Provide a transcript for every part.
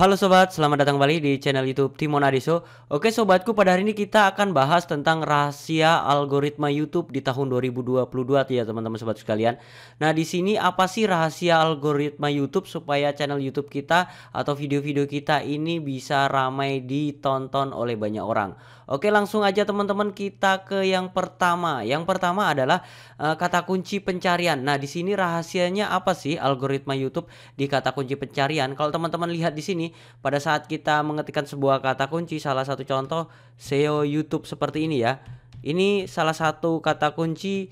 Halo sobat, selamat datang kembali di channel YouTube Timon Adeso. Oke sobatku, pada hari ini kita akan bahas tentang rahasia algoritma YouTube di tahun 2022 ya teman-teman sobat sekalian. Nah, di sini apa sih rahasia algoritma YouTube supaya channel YouTube kita atau video-video kita ini bisa ramai ditonton oleh banyak orang. Oke, langsung aja teman-teman kita ke yang pertama. Yang pertama adalah kata kunci pencarian. Nah, di sini rahasianya apa sih algoritma YouTube di kata kunci pencarian? Kalau teman-teman lihat di sini, pada saat kita mengetikkan sebuah kata kunci, salah satu contoh SEO YouTube seperti ini ya. Ini salah satu kata kunci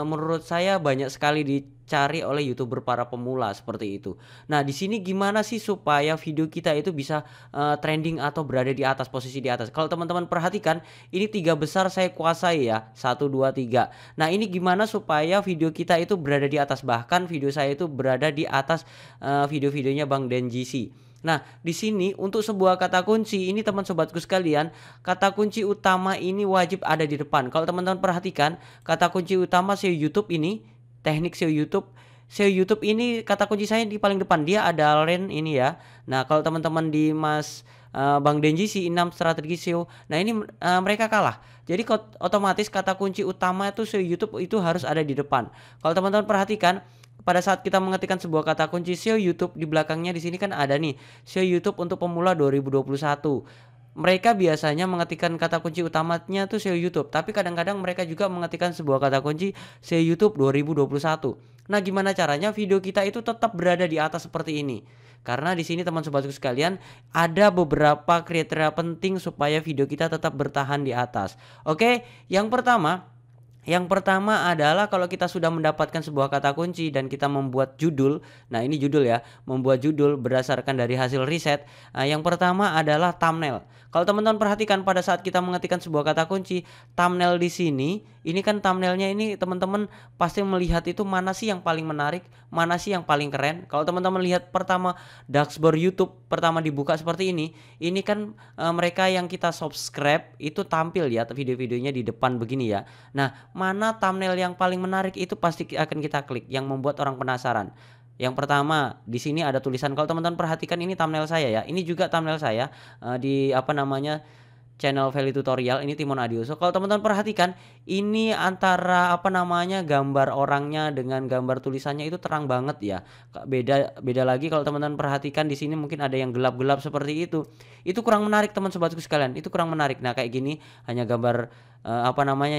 menurut saya banyak sekali dicari oleh YouTuber para pemula seperti itu. Nah, di sini gimana sih supaya video kita itu bisa trending atau berada di atas, posisi di atas? Kalau teman-teman perhatikan, ini tiga besar saya kuasai ya, satu, dua, tiga. Nah, ini gimana supaya video kita itu berada di atas, bahkan video saya itu berada di atas video-videonya Bang Denjisi. Nah, di sini untuk sebuah kata kunci ini teman sobatku sekalian, kata kunci utama ini wajib ada di depan. Kalau teman-teman perhatikan, kata kunci utama SEO YouTube ini, teknik SEO YouTube. SEO YouTube ini kata kunci saya di paling depan. Dia ada len ini ya. Nah, kalau teman-teman di Bang Denji si 6 strategi SEO. Nah, ini mereka kalah. Jadi otomatis kata kunci utama itu SEO YouTube itu harus ada di depan. Kalau teman-teman perhatikan, pada saat kita mengetikkan sebuah kata kunci SEO YouTube, di belakangnya di sini kan ada nih SEO YouTube untuk pemula 2021. Mereka biasanya mengetikkan kata kunci utamanya tuh SEO YouTube, tapi kadang-kadang mereka juga mengetikkan sebuah kata kunci SEO YouTube 2021. Nah, gimana caranya video kita itu tetap berada di atas seperti ini? Karena di sini teman sobatku sekalian, ada beberapa kriteria penting supaya video kita tetap bertahan di atas. Oke, yang pertama adalah kalau kita sudah mendapatkan sebuah kata kunci dan kita membuat judul. Nah, ini judul ya, membuat judul berdasarkan dari hasil riset. Yang pertama adalah thumbnail. Kalau teman-teman perhatikan pada saat kita mengetikkan sebuah kata kunci, thumbnail di sini, ini kan thumbnailnya ini teman-teman pasti melihat itu mana sih yang paling menarik, mana sih yang paling keren. Kalau teman-teman lihat pertama dashboard YouTube pertama dibuka seperti ini kan mereka yang kita subscribe itu tampil ya video-videonya di depan begini ya. Nah, mana thumbnail yang paling menarik itu pasti akan kita klik, yang membuat orang penasaran. Yang pertama di sini ada tulisan, kalau teman-teman perhatikan ini thumbnail saya ya. Ini juga thumbnail saya di channel Valley Tutorial, ini Timon Adioso. Kalau teman-teman perhatikan, ini antara gambar orangnya dengan gambar tulisannya itu terang banget ya. Beda lagi kalau teman-teman perhatikan di sini mungkin ada yang gelap-gelap seperti itu. Itu kurang menarik teman sobatku sekalian. Itu kurang menarik. Nah, kayak gini hanya gambar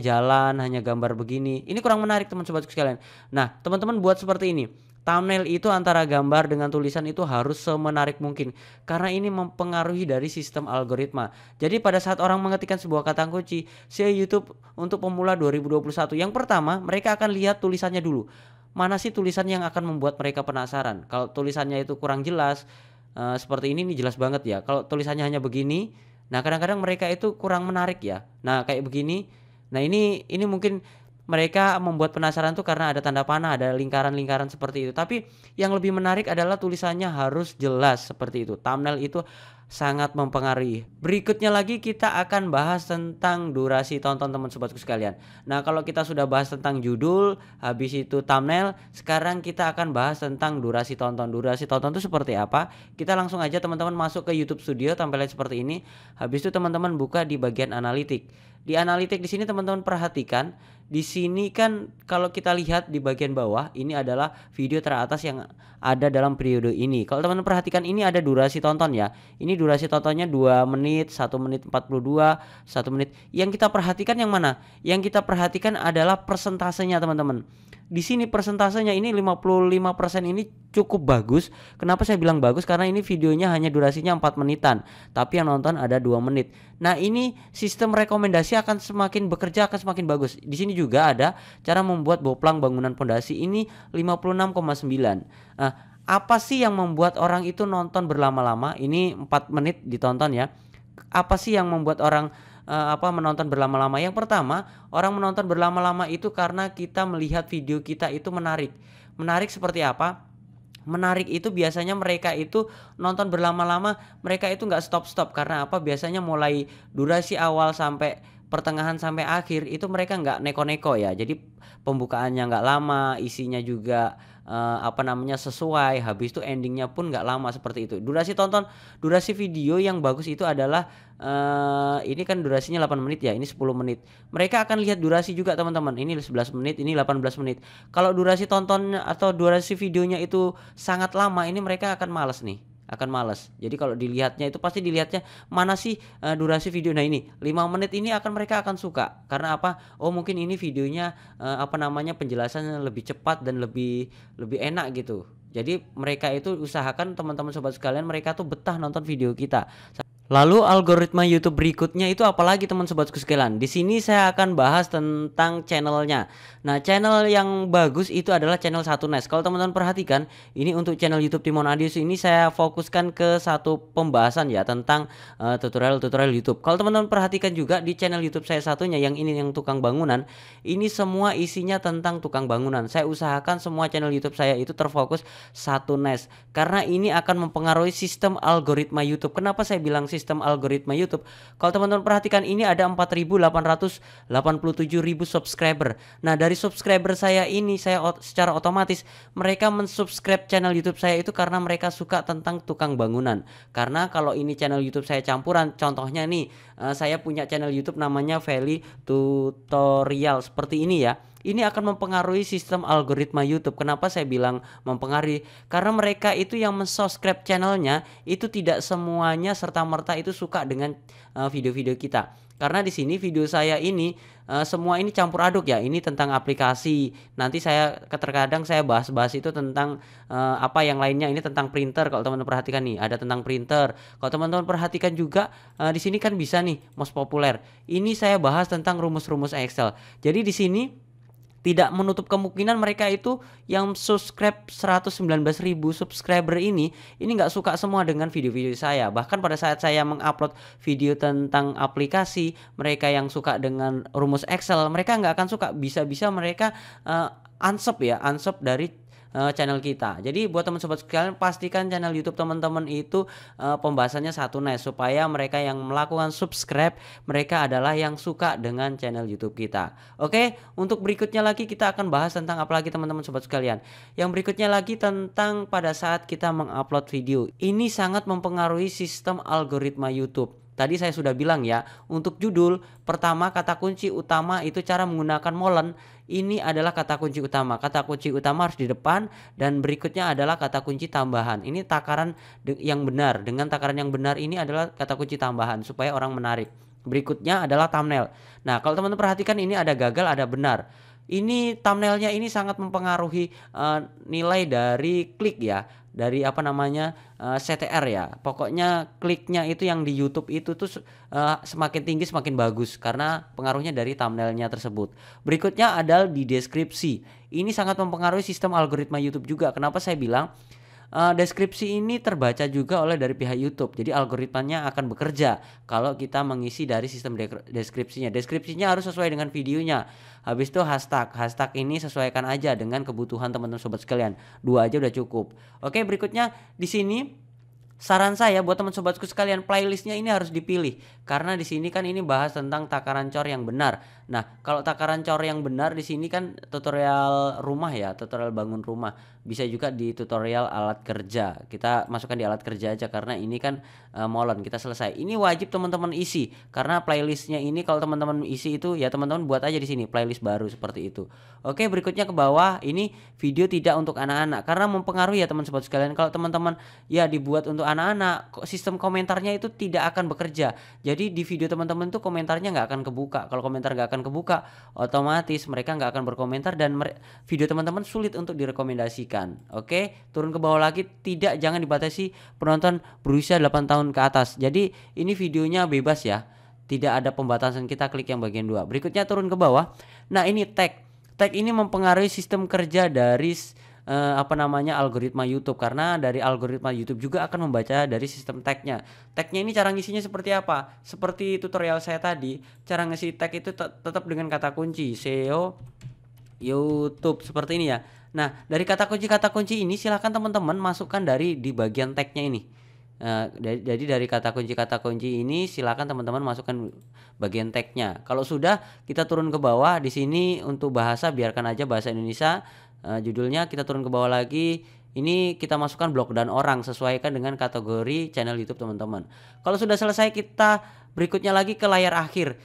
jalan, hanya gambar begini. Ini kurang menarik teman sobatku sekalian. Nah, teman-teman buat seperti ini. Thumbnail itu antara gambar dengan tulisan itu harus semenarik mungkin, karena ini mempengaruhi dari sistem algoritma. Jadi pada saat orang mengetikkan sebuah kata kunci SEO YouTube untuk pemula 2021, yang pertama mereka akan lihat tulisannya dulu. Mana sih tulisan yang akan membuat mereka penasaran? Kalau tulisannya itu kurang jelas seperti ini jelas banget ya. Kalau tulisannya hanya begini, nah kadang-kadang mereka itu kurang menarik ya. Nah, kayak begini. Nah, ini mungkin mereka membuat penasaran tuh karena ada tanda panah, ada lingkaran-lingkaran seperti itu. Tapi yang lebih menarik adalah tulisannya harus jelas seperti itu. Thumbnail itu sangat mempengaruhi. Berikutnya lagi kita akan bahas tentang durasi tonton teman sobatku sekalian. Nah, kalau kita sudah bahas tentang judul, habis itu thumbnail, sekarang kita akan bahas tentang durasi tonton. Durasi tonton itu seperti apa? Kita langsung aja teman-teman masuk ke YouTube Studio, tampilan seperti ini. Habis itu teman-teman buka di bagian analitik. Di analitik di sini teman-teman perhatikan, di sini kan kalau kita lihat di bagian bawah ini adalah video teratas yang ada dalam periode ini. Kalau teman-teman perhatikan ini ada durasi tonton ya. Ini durasi tontonnya 2 menit, 1 menit 42, 1 menit. Yang kita perhatikan yang mana? Yang kita perhatikan adalah persentasenya teman-teman. Di sini persentasenya ini 55% ini cukup bagus. Kenapa saya bilang bagus? Karena ini videonya hanya durasinya 4 menitan, tapi yang nonton ada 2 menit. Nah, ini sistem rekomendasi akan semakin bekerja, akan semakin bagus. Di sini juga ada cara membuat boplang bangunan pondasi, ini 56,9. Nah, apa sih yang membuat orang itu nonton berlama-lama? Ini 4 menit ditonton ya. Apa sih yang membuat orang menonton berlama-lama? Yang pertama, orang menonton berlama-lama itu karena kita melihat video kita itu menarik. Menarik seperti apa? Menarik itu biasanya mereka itu nonton berlama-lama, mereka itu nggak stop-stop. Karena apa? Biasanya mulai durasi awal sampai pertengahan sampai akhir itu mereka nggak neko-neko ya. Jadi pembukaannya nggak lama, isinya juga apa namanya, sesuai, habis itu endingnya pun nggak lama seperti itu. Durasi video yang bagus itu adalah, ini kan durasinya 8 menit ya, ini 10 menit. Mereka akan lihat durasi juga teman-teman, ini 11 menit, ini 18 menit. Kalau durasi tontonnya atau durasi videonya itu sangat lama, ini mereka akan males nih, akan males. Jadi kalau dilihatnya itu pasti dilihatnya mana sih, durasi video. Nah ini 5 menit ini mereka akan suka. Karena apa? Oh mungkin ini videonya, apa namanya, penjelasannya lebih cepat dan lebih lebih enak gitu. Jadi mereka itu usahakan teman-teman sobat sekalian, mereka tuh betah nonton video kita. Lalu algoritma YouTube berikutnya itu apalagi teman sobatku sekalian. Di sini saya akan bahas tentang channelnya. Nah, channel yang bagus itu adalah channel 1Nes. Kalau teman-teman perhatikan, ini untuk channel YouTube Timon Adius ini saya fokuskan ke satu pembahasan ya tentang tutorial-tutorial YouTube. Kalau teman-teman perhatikan juga di channel YouTube saya satunya yang ini, yang tukang bangunan, ini semua isinya tentang tukang bangunan. Saya usahakan semua channel YouTube saya itu terfokus 1Nes karena ini akan mempengaruhi sistem algoritma YouTube. Kenapa saya bilang sistem algoritma YouTube? Kalau teman-teman perhatikan, ini ada 4.887.000 subscriber. Nah, dari subscriber saya ini, saya secara otomatis mereka mensubscribe channel YouTube saya itu karena mereka suka tentang tukang bangunan. Karena kalau ini channel YouTube saya campuran, contohnya nih, saya punya channel YouTube namanya Feli Tutorial seperti ini ya. Ini akan mempengaruhi sistem algoritma YouTube. Kenapa saya bilang mempengaruhi? Karena mereka itu yang mensubscribe channelnya itu tidak semuanya serta-merta itu suka dengan video-video kita. Karena di sini video saya ini semua ini campur aduk ya. Ini tentang aplikasi. Nanti saya terkadang saya bahas-bahas itu tentang apa yang lainnya. Ini tentang printer. Kalau teman-teman perhatikan nih, ada tentang printer. Kalau teman-teman perhatikan juga di sini kan bisa nih most populer. Ini saya bahas tentang rumus-rumus Excel. Jadi di sini tidak menutup kemungkinan mereka itu yang subscribe 119.000 subscriber ini nggak suka semua dengan video-video saya. Bahkan pada saat saya mengupload video tentang aplikasi, mereka yang suka dengan rumus Excel, mereka nggak akan suka. Bisa-bisa mereka unsub dari channel kita. Jadi buat teman sobat sekalian, pastikan channel YouTube teman-teman itu pembahasannya 1Nes supaya mereka yang melakukan subscribe, mereka adalah yang suka dengan channel YouTube kita. Oke, untuk berikutnya lagi kita akan bahas tentang apa lagi teman-teman sobat sekalian. Yang berikutnya lagi tentang pada saat kita mengupload video. Ini sangat mempengaruhi sistem algoritma YouTube. Tadi saya sudah bilang ya, untuk judul pertama kata kunci utama itu cara menggunakan molen. Ini adalah kata kunci utama. Kata kunci utama harus di depan dan berikutnya adalah kata kunci tambahan. Ini takaran yang benar. Dengan takaran yang benar ini adalah kata kunci tambahan supaya orang menarik. Berikutnya adalah thumbnail. Nah, kalau teman-teman perhatikan ini ada gagal, ada benar. Ini thumbnailnya ini sangat mempengaruhi nilai dari klik ya. Dari apa namanya CTR ya. Pokoknya kliknya itu yang di YouTube itu tuh semakin tinggi semakin bagus karena pengaruhnya dari thumbnailnya tersebut. Berikutnya adalah di deskripsi. Ini sangat mempengaruhi sistem algoritma YouTube juga. Kenapa saya bilang deskripsi ini terbaca juga oleh dari pihak YouTube. Jadi algoritmanya akan bekerja kalau kita mengisi dari sistem deskripsinya. Deskripsinya harus sesuai dengan videonya. Habis itu hashtag ini sesuaikan aja dengan kebutuhan teman-teman sobat sekalian. 2 aja udah cukup. Oke, berikutnya di sini saran saya buat teman sobatku sekalian, playlistnya ini harus dipilih karena di sini kan ini bahas tentang takaran cor yang benar. Nah, kalau takaran cor yang benar di sini kan tutorial rumah ya, tutorial bangun rumah. Bisa juga di tutorial alat kerja. Kita masukkan di alat kerja aja karena ini kan molen kita selesai. Ini wajib teman-teman isi karena playlistnya ini kalau teman-teman isi itu ya teman-teman buat aja di sini playlist baru seperti itu. Oke, berikutnya ke bawah ini video tidak untuk anak-anak karena mempengaruhi ya teman sobat sekalian. Kalau teman-teman ya dibuat untuk anak-anak, sistem komentarnya itu tidak akan bekerja. Jadi di video teman-teman tuh komentarnya nggak akan kebuka. Kalau komentar nggak akan kebuka, otomatis mereka nggak akan berkomentar dan video teman-teman sulit untuk direkomendasikan. Oke, turun ke bawah lagi, jangan dibatasi penonton berusia 8 tahun ke atas. Jadi ini videonya bebas ya. Tidak ada pembatasan, kita klik yang bagian 2. Berikutnya turun ke bawah. Nah, ini tag. Tag ini mempengaruhi sistem kerja dari apa namanya algoritma YouTube karena dari algoritma YouTube juga akan membaca dari sistem tagnya. Tagnya ini cara ngisinya seperti apa? Seperti tutorial saya tadi, cara ngisi tag itu tetap dengan kata kunci SEO YouTube seperti ini ya. Nah, dari kata kunci ini silahkan teman-teman masukkan di bagian tagnya ini. Jadi dari kata kunci ini silakan teman-teman masukkan bagian tagnya. Kalau sudah, kita turun ke bawah di sini untuk bahasa biarkan aja bahasa Indonesia. Judulnya kita turun ke bawah lagi. Ini kita masukkan blog dan orang, sesuaikan dengan kategori channel YouTube teman-teman. Kalau sudah selesai, kita berikutnya lagi ke layar akhir.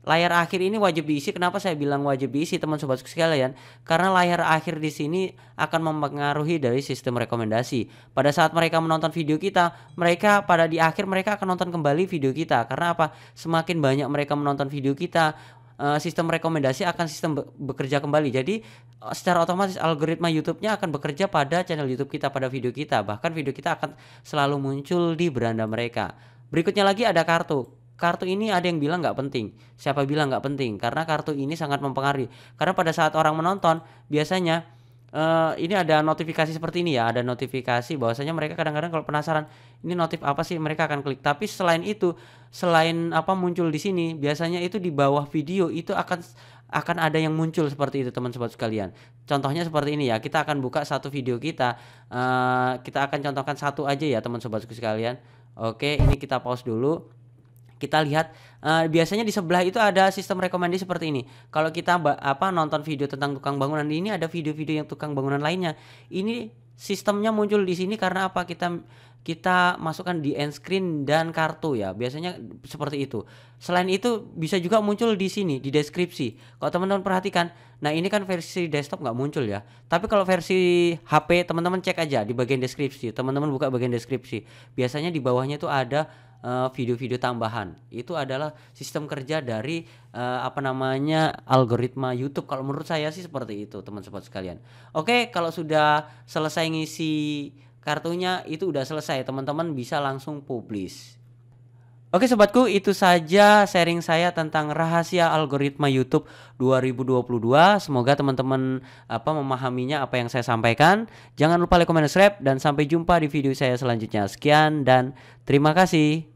Layar akhir ini wajib diisi. Kenapa saya bilang wajib diisi, teman sobatku sekalian? Karena layar akhir di sini akan mempengaruhi dari sistem rekomendasi. Pada saat mereka menonton video kita, mereka pada di akhir mereka akan nonton kembali video kita. Karena apa? Semakin banyak mereka menonton video kita, sistem rekomendasi akan bekerja kembali. Jadi secara otomatis algoritma YouTube-nya akan bekerja pada channel YouTube kita, pada video kita. Bahkan video kita akan selalu muncul di beranda mereka. Berikutnya lagi ada kartu. Kartu ini ada yang bilang nggak penting. Siapa bilang nggak penting? Karena kartu ini sangat mempengaruhi. Karena pada saat orang menonton, biasanya ini ada notifikasi seperti ini ya. Ada notifikasi bahwasanya mereka kadang-kadang kalau penasaran, ini notif apa sih, mereka akan klik. Tapi selain itu, selain apa muncul di sini, biasanya itu di bawah video itu akan ada yang muncul seperti itu teman sobat sekalian. Contohnya seperti ini ya. Kita akan buka satu video kita. Kita akan contohkan satu aja ya teman sobatku sekalian. Oke, ini kita pause dulu. Kita lihat biasanya di sebelah itu ada sistem rekomendasi seperti ini. Kalau kita nonton video tentang tukang bangunan, ini ada video-video yang tukang bangunan lainnya. Ini sistemnya muncul di sini karena apa? Kita masukkan di end screen dan kartu ya. Biasanya seperti itu. Selain itu bisa juga muncul di sini di deskripsi. Kalau teman-teman perhatikan, nah ini kan versi desktop nggak muncul ya. Tapi kalau versi HP teman-teman cek aja di bagian deskripsi. Teman-teman buka bagian deskripsi. Biasanya di bawahnya itu ada video-video tambahan. Itu adalah sistem kerja dari algoritma YouTube. Kalau menurut saya sih seperti itu teman sobat sekalian. Oke, kalau sudah selesai ngisi kartunya, itu udah selesai, teman-teman bisa langsung publish. Oke sobatku, itu saja sharing saya tentang rahasia algoritma YouTube 2022. Semoga teman-teman memahaminya apa yang saya sampaikan. Jangan lupa like, comment, dan subscribe, dan sampai jumpa di video saya selanjutnya. Sekian dan terima kasih.